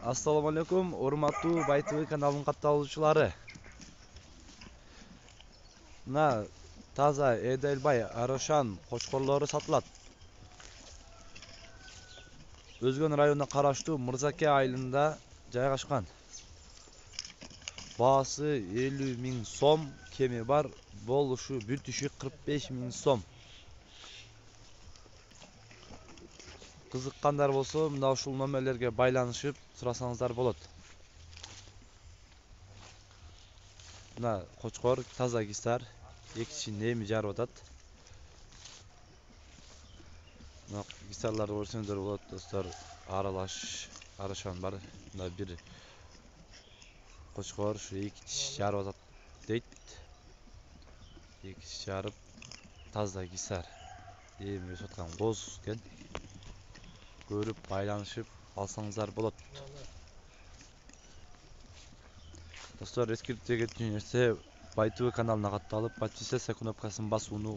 Assalamu alaikum, урматтуу Бай ТВ каналынын катталуучулары. Мына таза Эделбай Арошан кочкорлору сатылат. Өзгөн районуна караштуу Мырзаке айылында жайгашкан. Баасы 50 000 сом, кеми бар, болушу бүтүшү 45 000 сом. Кызыккандар болсо, мына ушул номерлерге байланышып сурасаңыздар болот. Мына кочкор таза кисар, экичи неми жарып атат. Мына кисарларды көрсөңдөр болот достор, аралаш Арошан бар. Мына бир кочкор ушу 2 тиш жарып атат дейт. 2 тиш жарып таза кисар. Эми өсүп аткан коз экен. Көрүп байланышып алсаңыздар болот. Достор, эскертүүгө кетүүнү нерсе Бай ТВ каналына катталып, подписаться кнопкасын басууну